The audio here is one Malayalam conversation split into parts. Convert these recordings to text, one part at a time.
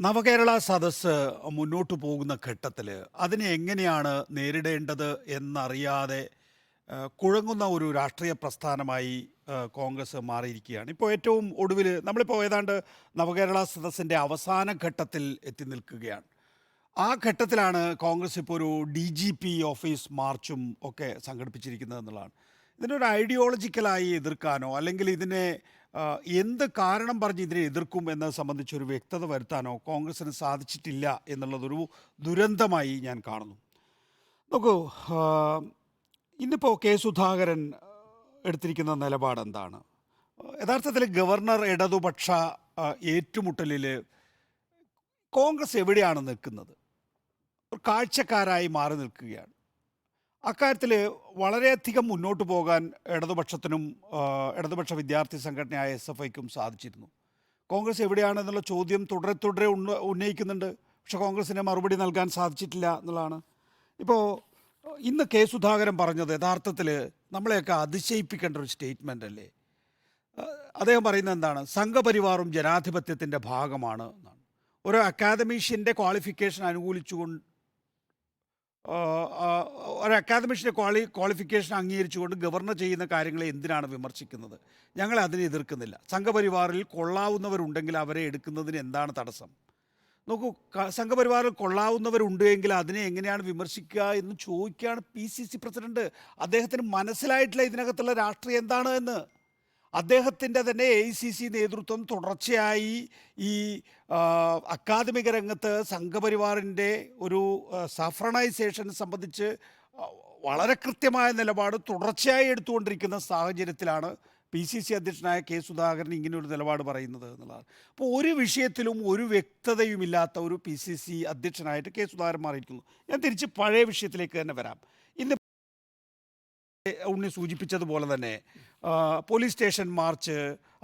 നവകേരള സദസ്സ് മുന്നോട്ട് പോകുന്ന ഘട്ടത്തിൽ അതിനെ എങ്ങനെയാണ് നേരിടേണ്ടത് എന്നറിയാതെ കുഴങ്ങുന്ന ഒരു രാഷ്ട്രീയ പ്രസ്ഥാനമായി കോൺഗ്രസ് മാറിയിരിക്കുകയാണ്. ഇപ്പോൾ ഏറ്റവും ഒടുവിൽ നമ്മളിപ്പോൾ ഏതാണ്ട് നവകേരള സദസ്സിൻ്റെ അവസാന ഘട്ടത്തിൽ എത്തി നിൽക്കുകയാണ്. ആ ഘട്ടത്തിലാണ് കോൺഗ്രസ് ഇപ്പോൾ ഒരു DGP ഓഫീസ് മാർച്ചും ഒക്കെ സംഘടിപ്പിച്ചിരിക്കുന്നത് എന്നുള്ളതാണ്. ഇതിനൊരു ഐഡിയോളജിക്കലായി എതിർക്കാനോ അല്ലെങ്കിൽ ഇതിനെ ആ, എന്ത് കാരണം പറഞ്ഞ് ഇതിനെ എതിർക്കും എന്നത് സംബന്ധിച്ചൊരു വ്യക്തത വരുത്താനോ കോൺഗ്രസിന് സാധിച്ചിട്ടില്ല എന്നുള്ളതൊരു ദുരന്തമായി ഞാൻ കാണുന്നു. നോക്കൂ, ആ, ഇന്നിപ്പോൾ Suധാകരൻ എടുത്തിരിക്കുന്ന നിലപാട് എന്താണ്? യഥാർത്ഥത്തിൽ ഗവർണർ ഇടതുപക്ഷ ഏറ്റുമുട്ടലിൽ കോൺഗ്രസ് എവിടെയാണ് നിൽക്കുന്നത്? ഒരു കാഴ്ചക്കാരായി മാറി നിൽക്കുകയാണ്. അക്കാര്യത്തിൽ വളരെയധികം മുന്നോട്ട് പോകാൻ ഇടതുപക്ഷത്തിനും ഇടതുപക്ഷ വിദ്യാർത്ഥി സംഘടനയായ SFIക്കും സാധിച്ചിരുന്നു. കോൺഗ്രസ് എവിടെയാണെന്നുള്ള ചോദ്യം തുടരെ തുടരെ ഉന്നയിക്കുന്നുണ്ട്. പക്ഷെ കോൺഗ്രസിന് മറുപടി നൽകാൻ സാധിച്ചിട്ടില്ല എന്നുള്ളതാണ്. ഇപ്പോൾ ഇന്ന് Suധാകരൻ പറഞ്ഞത് യഥാർത്ഥത്തിൽ നമ്മളെയൊക്കെ അതിശയിപ്പിക്കേണ്ട ഒരു സ്റ്റേറ്റ്മെൻ്റ് അല്ലേ? അദ്ദേഹം പറയുന്നത് എന്താണ്? സംഘപരിവാറും ജനാധിപത്യത്തിൻ്റെ ഭാഗമാണ് എന്നാണ്. ഒരു അക്കാദമീഷ്യൻ്റെ ക്വാളിഫിക്കേഷൻ അനുകൂലിച്ചുകൊണ്ട് ഒരു അക്കാദമിഷ്യൻ്റെ ക്വാളിഫിക്കേഷൻ അംഗീകരിച്ചുകൊണ്ട് ഗവർണർ ചെയ്യുന്ന കാര്യങ്ങളെ എന്തിനാണ് വിമർശിക്കുന്നത്? ഞങ്ങൾ അതിനെ എതിർക്കുന്നില്ല. സംഘപരിവാറിൽ കൊള്ളാവുന്നവരുണ്ടെങ്കിൽ അവരെ എടുക്കുന്നതിന് എന്താണ് തടസ്സം? നോക്കൂ, സംഘപരിവാറിൽ കൊള്ളാവുന്നവരുണ്ട് എങ്കിൽ അതിനെ എങ്ങനെയാണ് വിമർശിക്കുക എന്ന് ചോദിക്കുകയാണ് PCC പ്രസിഡന്റ്. അദ്ദേഹത്തിന് മനസ്സിലായിട്ടില്ല ഇതിനകത്തുള്ള രാഷ്ട്രീയം എന്താണ് എന്ന്. അദ്ദേഹത്തിൻ്റെ തന്നെ AICC നേതൃത്വം തുടർച്ചയായി ഈ അക്കാദമിക രംഗത്ത് സംഘപരിവാറിൻ്റെ ഒരു സഫ്രണൈസേഷൻ സംബന്ധിച്ച് വളരെ കൃത്യമായ നിലപാട് തുടർച്ചയായി എടുത്തുകൊണ്ടിരിക്കുന്ന സാഹചര്യത്തിലാണ് PCC അധ്യക്ഷനായ Suധാകരൻ ഇങ്ങനെയൊരു നിലപാട് പറയുന്നത് എന്നുള്ളതാണ്. അപ്പോൾ ഒരു വിഷയത്തിലും ഒരു വ്യക്തതയുമില്ലാത്ത ഒരു PCC അധ്യക്ഷനായിട്ട് Suധാകരൻ മാറിയിരിക്കുന്നു. ഞാൻ തിരിച്ച് പഴയ വിഷയത്തിലേക്ക് തന്നെ വരാം. ഇന്ന് ഉണ്ണി സൂചിപ്പിച്ചതുപോലെ തന്നെ പോലീസ് സ്റ്റേഷൻ മാർച്ച്,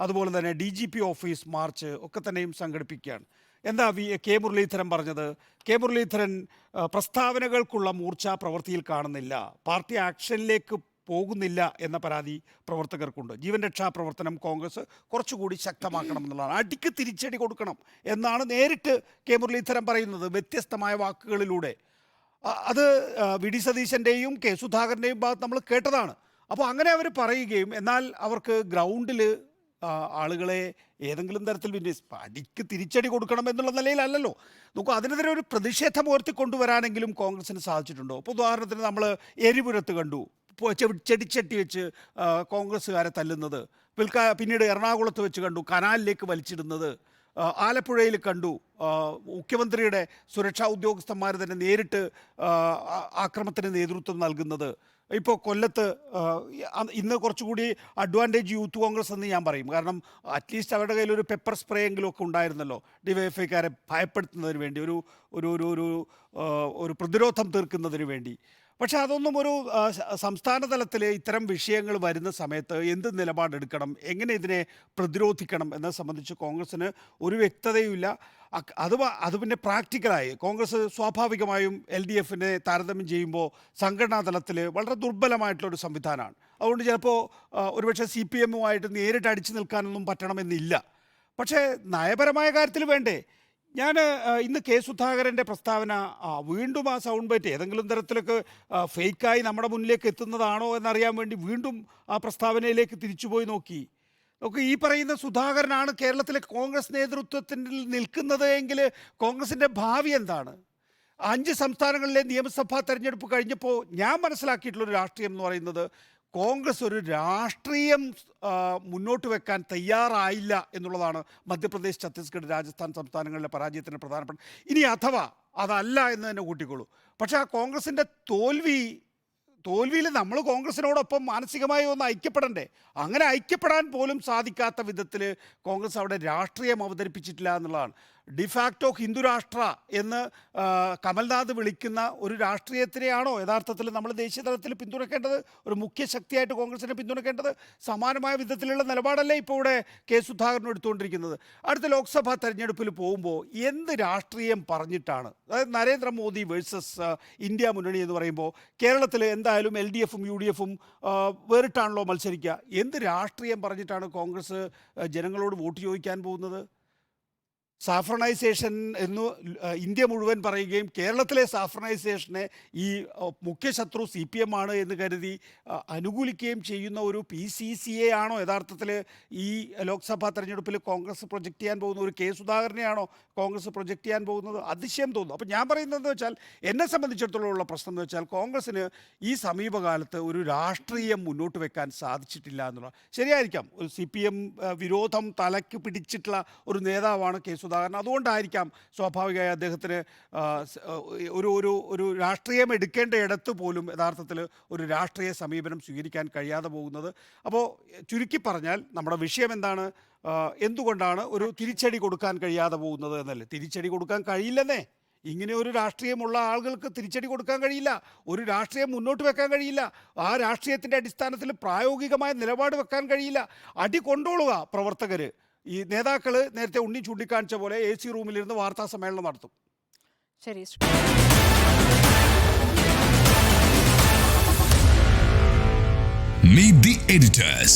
അതുപോലെ തന്നെ DGP ഓഫീസ് മാർച്ച് ഒക്കെ തന്നെയും സംഘടിപ്പിക്കുകയാണ്. എന്താ മുരളീധരൻ പറഞ്ഞത്? മുരളീധരൻ പ്രസ്താവനകൾക്കുള്ള മൂർച്ച പ്രവൃത്തിയിൽ കാണുന്നില്ല, പാർട്ടി ആക്ഷനിലേക്ക് പോകുന്നില്ല എന്ന പരാതി പ്രവർത്തകർക്കുണ്ട്. ജീവൻ രക്ഷാ പ്രവർത്തനം കോൺഗ്രസ് കുറച്ചുകൂടി ശക്തമാക്കണം എന്നുള്ളതാണ്. അടിക്ക് തിരിച്ചടി കൊടുക്കണം എന്നാണ് നേരിട്ട് മുരളീധരൻ പറയുന്നത്, വ്യത്യസ്തമായ വാക്കുകളിലൂടെ. അത് VD സതീശൻ്റെയും Suധാകരൻ്റെയും ഭാഗത്ത് നമ്മൾ കേട്ടതാണ്. അപ്പോൾ അങ്ങനെ അവർ പറയുകയും എന്നാൽ അവർക്ക് ഗ്രൗണ്ടിൽ ആളുകളെ ഏതെങ്കിലും തരത്തിൽ അടിക്ക് തിരിച്ചടി കൊടുക്കണം എന്നുള്ള നിലയിലല്ലല്ലോ. നോക്കൂ, അതിനെതിരെ ഒരു പ്രതിഷേധം ഉയർത്തിക്കൊണ്ടുവരാനെങ്കിലും കോൺഗ്രസിന് സാധിച്ചിട്ടുണ്ടോ? ഇപ്പോൾ ഉദാഹരണത്തിന് നമ്മൾ എരിപുരത്ത് കണ്ടു ചെടിച്ചട്ടി വെച്ച് കോൺഗ്രസ്സുകാരെ തല്ലുന്നത്. പിന്നീട് എറണാകുളത്ത് വെച്ച് കണ്ടു കനാലിലേക്ക് വലിച്ചിടുന്നത്. ആലപ്പുഴയിൽ കണ്ടു മുഖ്യമന്ത്രിയുടെ സുരക്ഷാ ഉദ്യോഗസ്ഥന്മാർ തന്നെ നേരിട്ട് ആക്രമണത്തിന് നേതൃത്വം നൽകുന്നത്. ഇപ്പോൾ കൊല്ലത്ത് ഇന്ന് കുറച്ചുകൂടി അഡ്വാൻറ്റേജ് യൂത്ത് കോൺഗ്രസ് എന്ന് ഞാൻ പറയും. കാരണം അറ്റ്ലീസ്റ്റ് അവരുടെ കയ്യിൽ ഒരു പെപ്പർ സ്പ്രേ എങ്കിലും ഒക്കെ ഉണ്ടായിരുന്നല്ലോ, ഡിവൈഎഫ്ഐക്കാരെ ഭയപ്പെടുത്തുന്നതിന് വേണ്ടി, ഒരു ഒരു ഒരു ഒരു പ്രതിരോധം തീർക്കുന്നതിന് വേണ്ടി. പക്ഷേ അതൊന്നും ഒരു സംസ്ഥാന തലത്തിൽ ഇത്തരം വിഷയങ്ങൾ വരുന്ന സമയത്ത് എന്ത് നിലപാടെടുക്കണം, എങ്ങനെ ഇതിനെ പ്രതിരോധിക്കണം എന്നത് സംബന്ധിച്ച് കോൺഗ്രസ്സിന് ഒരു വ്യക്തതയുമില്ല. അത് പിന്നെ പ്രാക്ടിക്കലായി കോൺഗ്രസ് സ്വാഭാവികമായും LDFനെ താരതമ്യം ചെയ്യുമ്പോൾ സംഘടനാ തലത്തിൽ വളരെ ദുർബലമായിട്ടുള്ളൊരു സംവിധാനമാണ്. അതുകൊണ്ട് ചിലപ്പോൾ ഒരുപക്ഷെ CPMുമായിട്ട് നേരിട്ട് അടിച്ചു നിൽക്കാനൊന്നും പറ്റണമെന്നില്ല. പക്ഷേ നയപരമായ കാര്യത്തിൽ വേണ്ടേ? ഞാൻ ഇന്ന് Suധാകരൻ്റെ പ്രസ്താവന വീണ്ടും ആ സൗണ്ട് ബൈറ്റ് ഏതെങ്കിലും തരത്തിലൊക്കെ ഫേക്കായി നമ്മുടെ മുന്നിലേക്ക് എത്തുന്നതാണോ എന്നറിയാൻ വേണ്ടി വീണ്ടും ആ പ്രസ്താവനയിലേക്ക് തിരിച്ചുപോയി നോക്കി. ഈ പറയുന്ന സുധാകരനാണ് കേരളത്തിലെ കോൺഗ്രസ് നേതൃത്വത്തിൽ നിൽക്കുന്നത് എങ്കിൽ കോൺഗ്രസിൻ്റെ ഭാവി എന്താണ്? 5 സംസ്ഥാനങ്ങളിലെ നിയമസഭാ തെരഞ്ഞെടുപ്പ് കഴിഞ്ഞപ്പോൾ ഞാൻ മനസ്സിലാക്കിയിട്ടുള്ളൊരു രാഷ്ട്രീയം എന്ന് പറയുന്നത് കോൺഗ്രസ് ഒരു രാഷ്ട്രീയം മുന്നോട്ട് വെക്കാൻ തയ്യാറായില്ല എന്നുള്ളതാണ് മധ്യപ്രദേശ്, ഛത്തീസ്ഗഡ്, രാജസ്ഥാൻ സംസ്ഥാനങ്ങളിലെ പരാജയത്തിന് പ്രധാനപ്പെട്ട. ഇനി അഥവാ അതല്ല എന്ന് തന്നെ കൂട്ടിക്കോളൂ. പക്ഷേ ആ കോൺഗ്രസിൻ്റെ തോൽവിയിൽ നമ്മൾ കോൺഗ്രസിനോടൊപ്പം മാനസികമായി ഒന്ന് ഐക്യപ്പെടണ്ടേ? അങ്ങനെ ഐക്യപ്പെടാൻ പോലും സാധിക്കാത്ത വിധത്തിൽ കോൺഗ്രസ് അവിടെ രാഷ്ട്രീയം അവതരിപ്പിച്ചിട്ടില്ല എന്നുള്ളതാണ്. ഡിഫാക്റ്റോ ഹിന്ദു രാഷ്ട്ര എന്ന് കമൽനാഥ് വിളിക്കുന്ന ഒരു രാഷ്ട്രീയത്തിനെയാണോ യഥാർത്ഥത്തിൽ നമ്മൾ ദേശീയ തലത്തിൽ പിന്തുണയ്ക്കേണ്ടത്? ഒരു മുഖ്യ ശക്തിയായിട്ട് കോൺഗ്രസിനെ പിന്തുണയ്ക്കേണ്ടത്? സമാനമായ വിധത്തിലുള്ള നിലപാടല്ലേ ഇപ്പോൾ ഇവിടെ Suധാകരൻ എടുത്തുകൊണ്ടിരിക്കുന്നത്? അടുത്ത ലോക്സഭാ തെരഞ്ഞെടുപ്പിൽ പോകുമ്പോൾ എന്ത് രാഷ്ട്രീയം പറഞ്ഞിട്ടാണ്, അതായത് നരേന്ദ്രമോദി വേഴ്സസ് ഇന്ത്യ മുന്നണി എന്ന് പറയുമ്പോൾ കേരളത്തിൽ എന്തായാലും LDFും UDFും വേറിട്ടാണല്ലോ മത്സരിക്കുക. എന്ത് രാഷ്ട്രീയം പറഞ്ഞിട്ടാണ് കോൺഗ്രസ് ജനങ്ങളോട് വോട്ട് ചോദിക്കാൻ പോകുന്നത്? സാഫ്രണൈസേഷൻ എന്ന് ഇന്ത്യ മുഴുവൻ പറയുകയും കേരളത്തിലെ സാഫ്രണൈസേഷനെ ഈ മുഖ്യ ശത്രു CPM ആണ് എന്ന് കരുതി അനുകൂലിക്കുകയും ചെയ്യുന്ന ഒരു PCCയെ ആണോ യഥാർത്ഥത്തിൽ ഈ ലോക്സഭാ തെരഞ്ഞെടുപ്പിൽ കോൺഗ്രസ് പ്രൊജക്റ്റ് ചെയ്യാൻ പോകുന്ന ഒരു കെ സുധാകരനെയാണോ കോൺഗ്രസ് പ്രൊജക്റ്റ് ചെയ്യാൻ പോകുന്നത്? അതിശയം തോന്നുന്നു. അപ്പം ഞാൻ പറയുന്നതെന്ന് വെച്ചാൽ എന്നെ സംബന്ധിച്ചിടത്തോളം ഉള്ള പ്രശ്നം എന്ന് വെച്ചാൽ കോൺഗ്രസ്സിന് ഈ സമീപകാലത്ത് ഒരു രാഷ്ട്രീയം മുന്നോട്ട് വെക്കാൻ സാധിച്ചിട്ടില്ല എന്നുള്ള. ശരിയായിരിക്കാം, ഒരു CPM വിരോധം തലയ്ക്ക് പിടിച്ചിട്ടുള്ള ഒരു നേതാവാണ് കെ സുധാകരൻ. അതുകൊണ്ടായിരിക്കാം സ്വാഭാവികമായി അദ്ദേഹത്തിന് ഒരു ഒരു ഒരു രാഷ്ട്രീയം എടുക്കേണ്ട ഇടത്ത് പോലും യഥാർത്ഥത്തിൽ ഒരു രാഷ്ട്രീയ സമീപനം സ്വീകരിക്കാൻ കഴിയാതെ പോകുന്നത്. അപ്പോൾ ചുരുക്കി പറഞ്ഞാൽ നമ്മുടെ വിഷയം എന്താണ്? എന്തുകൊണ്ടാണ് ഒരു തിരിച്ചടി കൊടുക്കാൻ കഴിയാതെ പോകുന്നത് എന്നല്ലേ? തിരിച്ചടി കൊടുക്കാൻ കഴിയില്ലെന്നേ. ഇങ്ങനെ ഒരു രാഷ്ട്രീയമുള്ള ആളുകൾക്ക് തിരിച്ചടി കൊടുക്കാൻ കഴിയില്ല, ഒരു രാഷ്ട്രീയം മുന്നോട്ട് വെക്കാൻ കഴിയില്ല, ആ രാഷ്ട്രീയത്തിൻ്റെ അടിസ്ഥാനത്തിൽ പ്രായോഗികമായ നിലപാട് വെക്കാൻ കഴിയില്ല. അടി കൊണ്ടോളുക പ്രവർത്തകർ. ഈ നേതാക്കൾ നേരത്തെ ഉണ്ണി ചൂണ്ടിക്കാണിച്ച പോലെ AC റൂമിലിരുന്ന് വാർത്താ സമ്മേളനം നടത്തും. ശരി. Meet the editors.